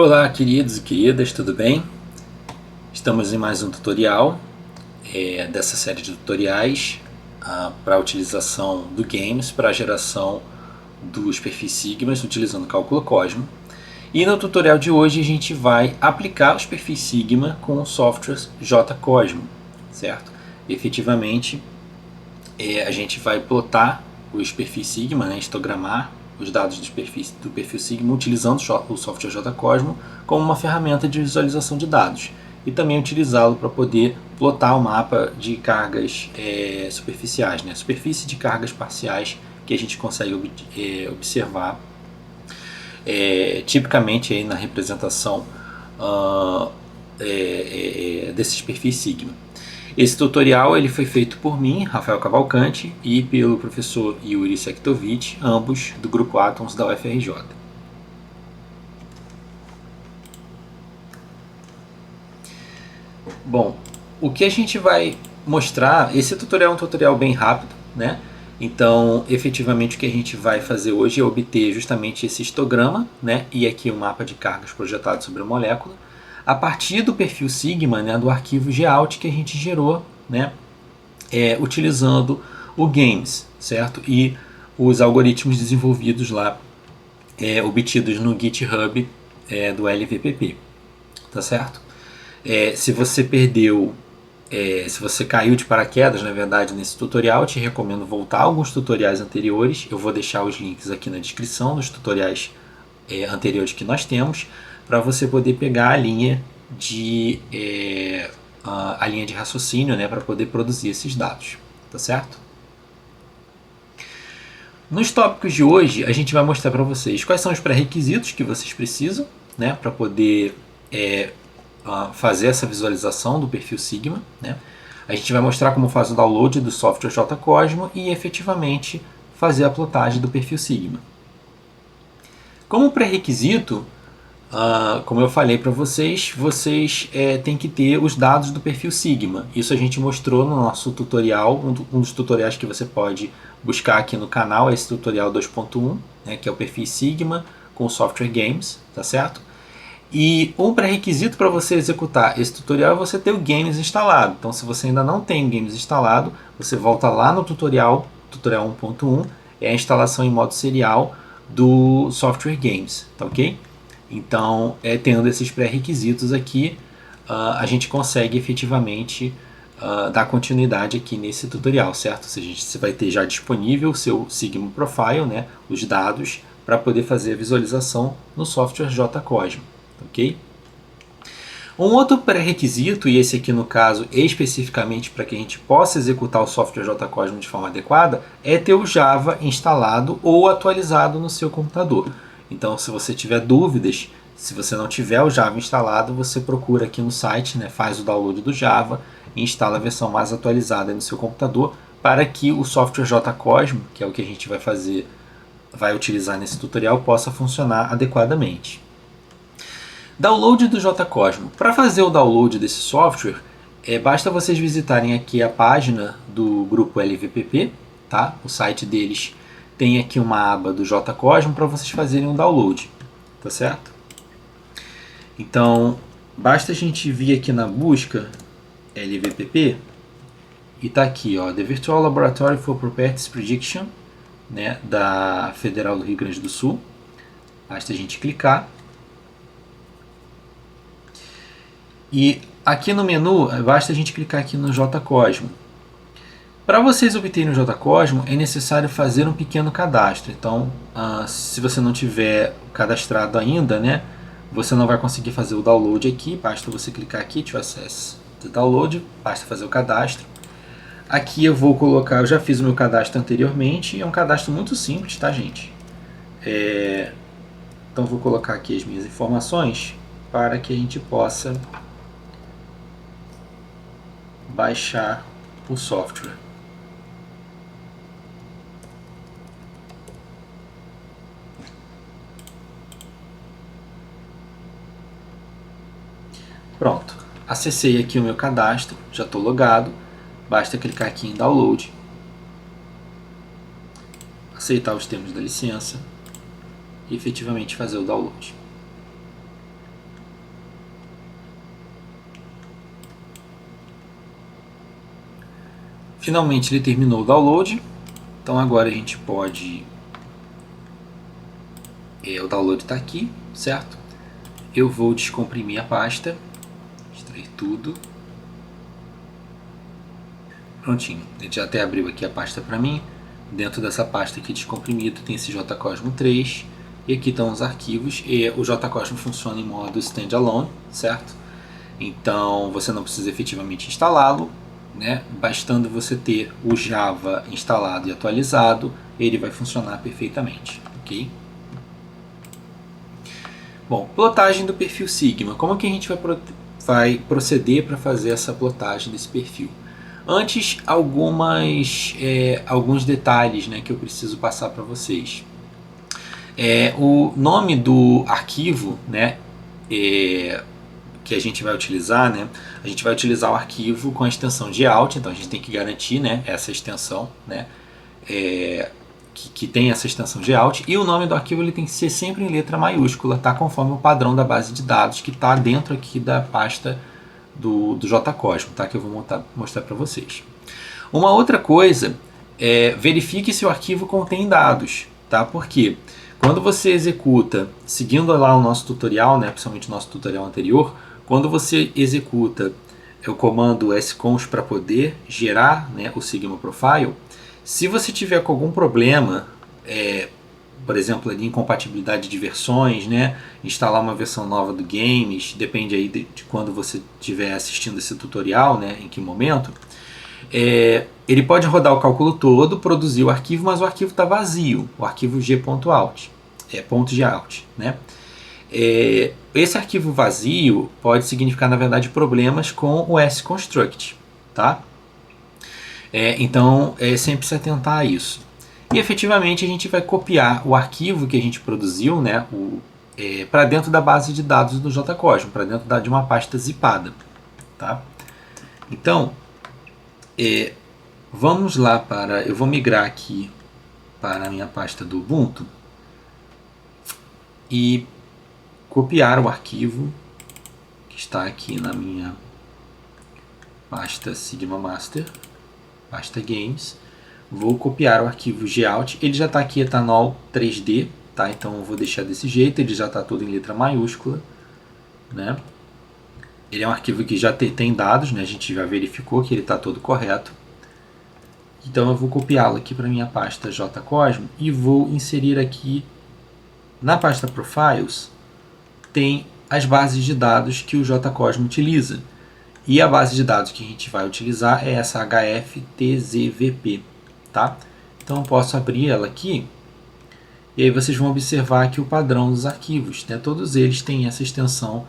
Olá, queridos e queridas, tudo bem? Estamos em mais um tutorial dessa série de tutoriais para a utilização do Games para a geração dos perfis Sigmas utilizando o cálculo Cosmo. E no tutorial de hoje a gente vai aplicar os perfis Sigma com o software JCosmo, certo? Efetivamente, a gente vai plotar os perfis Sigma, né, histogramar os dados do perfil Sigma utilizando o software JCosmo como uma ferramenta de visualização de dados e também utilizá-lo para poder plotar o mapa de cargas superficiais, né, superfície de cargas parciais que a gente consegue observar tipicamente aí na representação desses perfis Sigma. Esse tutorial ele foi feito por mim, Rafael Cavalcante, e pelo professor Yuri Sektovich, ambos do grupo Atoms da UFRJ. Bom, o que a gente vai mostrar, esse tutorial é um tutorial bem rápido, né? Então, efetivamente o que a gente vai fazer hoje é obter justamente esse histograma, né? E aqui o mapa de cargas projetado sobre a molécula, a partir do perfil Sigma, né? Do arquivo Gout que a gente gerou, né? Utilizando o Games, certo? E os algoritmos desenvolvidos lá, obtidos no GitHub do LVPP, tá certo? Se você perdeu, se você caiu de paraquedas, na verdade, nesse tutorial, eu te recomendo voltar a alguns tutoriais anteriores. Eu vou deixar os links aqui na descrição dos tutoriais anteriores que nós temos, para você poder pegar a linha de raciocínio, né, para poder produzir esses dados, tá certo? Nos tópicos de hoje, a gente vai mostrar para vocês quais são os pré-requisitos que vocês precisam, né, para poder fazer essa visualização do perfil Sigma, né? A gente vai mostrar como faz o download do software JCosmo e efetivamente fazer a plotagem do perfil Sigma. Como pré-requisito, como eu falei para vocês, têm que ter os dados do perfil Sigma. Isso a gente mostrou no nosso tutorial, um dos tutoriais que você pode buscar aqui no canal, é esse tutorial 2.1, né, que é o perfil Sigma com o software Games, tá certo? E um pré-requisito para você executar esse tutorial é você ter o Games instalado. Então, se você ainda não tem o Games instalado, você volta lá no tutorial 1.1, é a instalação em modo serial do software Games, tá ok? Então, tendo esses pré-requisitos aqui, a gente consegue efetivamente dar continuidade aqui nesse tutorial, certo? Ou seja, você vai ter já disponível o seu Sigma Profile, né, os dados, para poder fazer a visualização no software JCosmo. Ok? Um outro pré-requisito, e esse aqui no caso especificamente para que a gente possa executar o software JCosmo de forma adequada, é ter o Java instalado ou atualizado no seu computador. Então, se você tiver dúvidas, se você não tiver o Java instalado, você procura aqui no site, né, faz o download do Java e instala a versão mais atualizada no seu computador para que o software JCosmo, que é o que a gente vai utilizar nesse tutorial, possa funcionar adequadamente. Download do JCosmo. Para fazer o download desse software, basta vocês visitarem aqui a página do grupo LVPP, tá? O site deles tem aqui uma aba do JCosmo para vocês fazerem um download, tá certo? Então, basta a gente vir aqui na busca LVPP e tá aqui, ó, The Virtual Laboratory for Properties Prediction, né, da Federal do Rio Grande do Sul. Basta a gente clicar. E aqui no menu, basta a gente clicar aqui no JCosmo. Para vocês obterem o JCosmo, é necessário fazer um pequeno cadastro. Então, se você não tiver cadastrado ainda, né, você não vai conseguir fazer o download aqui. Basta você clicar aqui, to access the download, basta fazer o cadastro. Aqui eu vou colocar, eu já fiz o meu cadastro anteriormente, é um cadastro muito simples, tá, gente? Então vou colocar aqui as minhas informações para que a gente possa baixar o software. Pronto, acessei aqui o meu cadastro, já estou logado, basta clicar aqui em download, aceitar os termos da licença e efetivamente fazer o download. Finalmente ele terminou o download. Então agora a gente pode... o download está aqui, certo? Eu vou descomprimir a pasta, extrair tudo. Prontinho, ele já até abriu aqui a pasta para mim. Dentro dessa pasta aqui descomprimido tem esse JCosmo 3. E aqui estão os arquivos. E o JCosmo funciona em modo standalone, certo? Então você não precisa efetivamente instalá-lo, né? Bastando você ter o Java instalado e atualizado, ele vai funcionar perfeitamente, ok? Bom, plotagem do perfil Sigma. Como que a gente vai proceder para fazer essa plotagem desse perfil? Antes, alguns detalhes, né, que eu preciso passar para vocês. O nome do arquivo, né, que a gente vai utilizar, né, a gente vai utilizar o arquivo com a extensão gealt, então a gente tem que garantir, né, essa extensão, né, que tem essa extensão gealt, e o nome do arquivo ele tem que ser sempre em letra maiúscula, tá, conforme o padrão da base de dados que está dentro aqui da pasta do JCosmo, tá, que eu vou mostrar para vocês. Uma outra coisa é verifique se o arquivo contém dados, tá, porque quando você executa, seguindo lá o nosso tutorial, né, principalmente o nosso tutorial anterior, quando você executa o comando scons para poder gerar, né, o Sigma Profile, se você tiver com algum problema, por exemplo, ali, incompatibilidade de versões, né, instalar uma versão nova do Games, depende aí de quando você estiver assistindo esse tutorial, né, em que momento, ele pode rodar o cálculo todo, produzir o arquivo, mas o arquivo está vazio, o arquivo g.out, .geout, né? Esse arquivo vazio pode significar, na verdade, problemas com o sconstruct, tá? Então, sempre se atentar a isso. E, efetivamente, a gente vai copiar o arquivo que a gente produziu, né, para dentro da base de dados do JCosmo, para dentro de uma pasta zipada, tá? Então, vamos lá eu vou migrar aqui para a minha pasta do Ubuntu e copiar o arquivo que está aqui na minha pasta Sigma Master, pasta Games. Vou copiar o arquivo geout, ele já está aqui etanol 3D, tá? Então eu vou deixar desse jeito, ele já está todo em letra maiúscula, né? Ele é um arquivo que já tem dados, né? A gente já verificou que ele está todo correto. Então eu vou copiá-lo aqui para minha pasta JCosmo e vou inserir aqui na pasta Profiles, tem as bases de dados que o JCosmo utiliza. E a base de dados que a gente vai utilizar é essa HFTZVP, tá? Então eu posso abrir ela aqui e aí vocês vão observar aqui o padrão dos arquivos, né? Todos eles têm essa extensão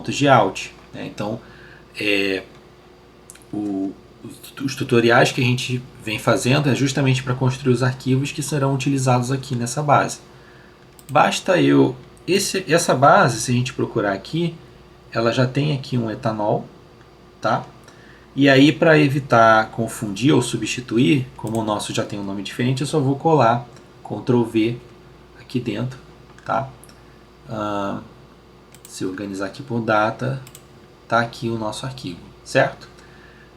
.geout, né? Então os tutoriais que a gente vem fazendo é justamente para construir os arquivos que serão utilizados aqui nessa base. Basta essa base, se a gente procurar aqui, ela já tem aqui um etanol, tá? E aí, para evitar confundir ou substituir, como o nosso já tem um nome diferente, eu só vou colar Ctrl V aqui dentro, tá? Se organizar aqui por data, tá aqui o nosso arquivo, certo?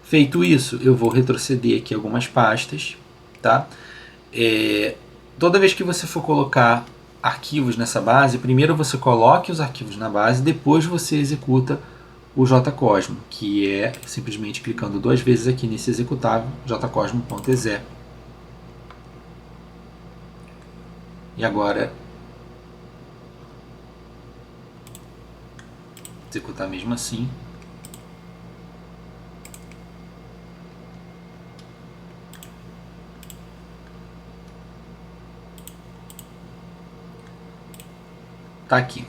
Feito isso, eu vou retroceder aqui algumas pastas, tá? Toda vez que você for colocar arquivos nessa base, primeiro você coloque os arquivos na base, depois você executa o JCosmo, que é simplesmente clicando duas vezes aqui nesse executável, jcosmo.exe. E agora executar mesmo assim. Tá aqui.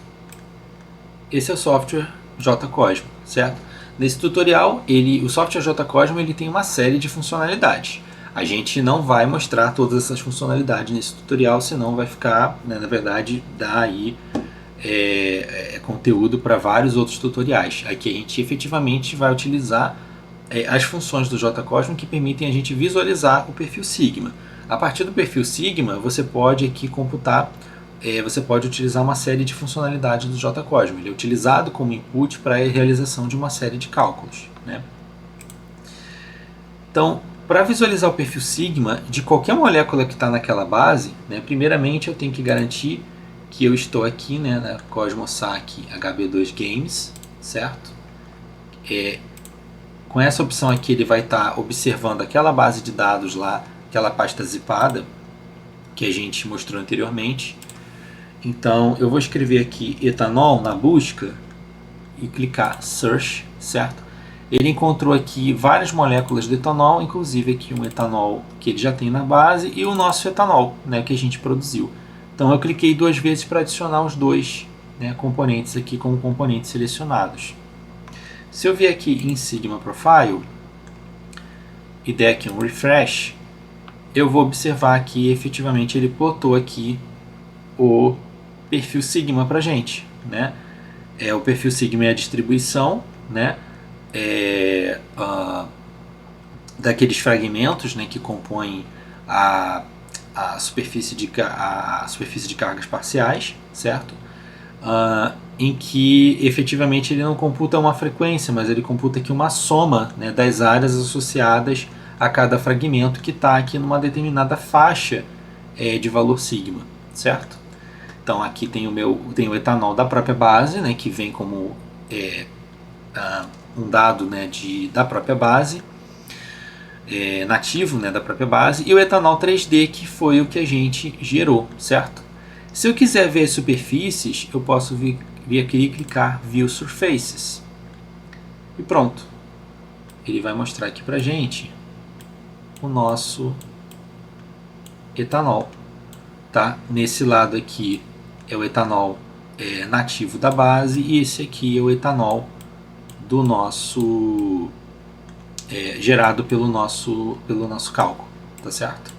Esse é o software JCosmo, certo? Nesse tutorial, o software JCosmo ele tem uma série de funcionalidades. A gente não vai mostrar todas essas funcionalidades nesse tutorial, senão vai ficar, né, na verdade, dá aí conteúdo para vários outros tutoriais. Aqui a gente efetivamente vai utilizar as funções do JCosmo que permitem a gente visualizar o perfil Sigma. A partir do perfil Sigma, você pode aqui computar, você pode utilizar uma série de funcionalidades do JCosmo. Ele é utilizado como input para a realização de uma série de cálculos, né? Então, Para visualizar o perfil sigma de qualquer molécula que está naquela base, né, primeiramente eu tenho que garantir que eu estou aqui, né, na Cosmosac HB2 Games, certo? Com essa opção aqui ele vai estar observando aquela base de dados lá, aquela pasta zipada que a gente mostrou anteriormente. Então eu vou escrever aqui etanol na busca e clicar Search, certo? Ele encontrou aqui várias moléculas de etanol, inclusive aqui um etanol que ele já tem na base e o nosso etanol, né, que a gente produziu. Então eu cliquei 2 vezes para adicionar os dois, né, componentes aqui como componentes selecionados. Se eu vier aqui em Sigma Profile e der aqui um refresh, eu vou observar que efetivamente ele plotou aqui o perfil sigma para a gente, né? O perfil sigma é a distribuição, né, daqueles fragmentos, né, que compõem a superfície de cargas parciais, certo? Em que efetivamente ele não computa uma frequência, mas ele computa aqui uma soma, né, das áreas associadas a cada fragmento que está aqui numa determinada faixa de valor sigma, certo? Então aqui tem o etanol da própria base, né, que vem como um dado, né, da própria base, nativo, né, da própria base, e o etanol 3D, que foi o que a gente gerou, certo? Se eu quiser ver as superfícies, eu posso vir aqui e clicar View Surfaces. E pronto. Ele vai mostrar aqui pra gente o nosso etanol. Tá? Nesse lado aqui é o etanol nativo da base e esse aqui é o etanol do nosso gerado pelo nosso cálculo, tá certo?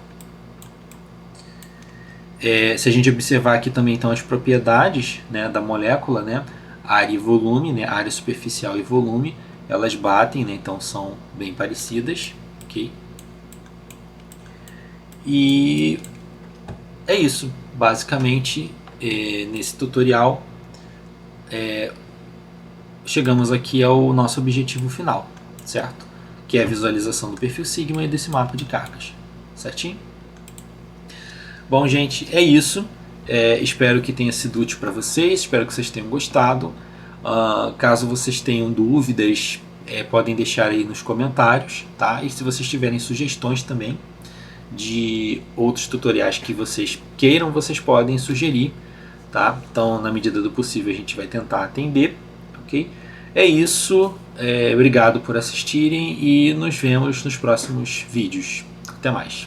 Se a gente observar aqui também então as propriedades, né, da molécula, né, área e volume, né, área superficial e volume, elas batem, né, então são bem parecidas, ok? E é isso, basicamente nesse tutorial chegamos aqui ao nosso objetivo final, certo? Que é a visualização do perfil sigma e desse mapa de cargas, certinho? Bom, gente, é isso. Espero que tenha sido útil para vocês, espero que vocês tenham gostado. Caso vocês tenham dúvidas, podem deixar aí nos comentários, tá? E se vocês tiverem sugestões também de outros tutoriais que vocês queiram, vocês podem sugerir, tá? Então, na medida do possível, a gente vai tentar atender, ok? É isso, obrigado por assistirem e nos vemos nos próximos vídeos. Até mais.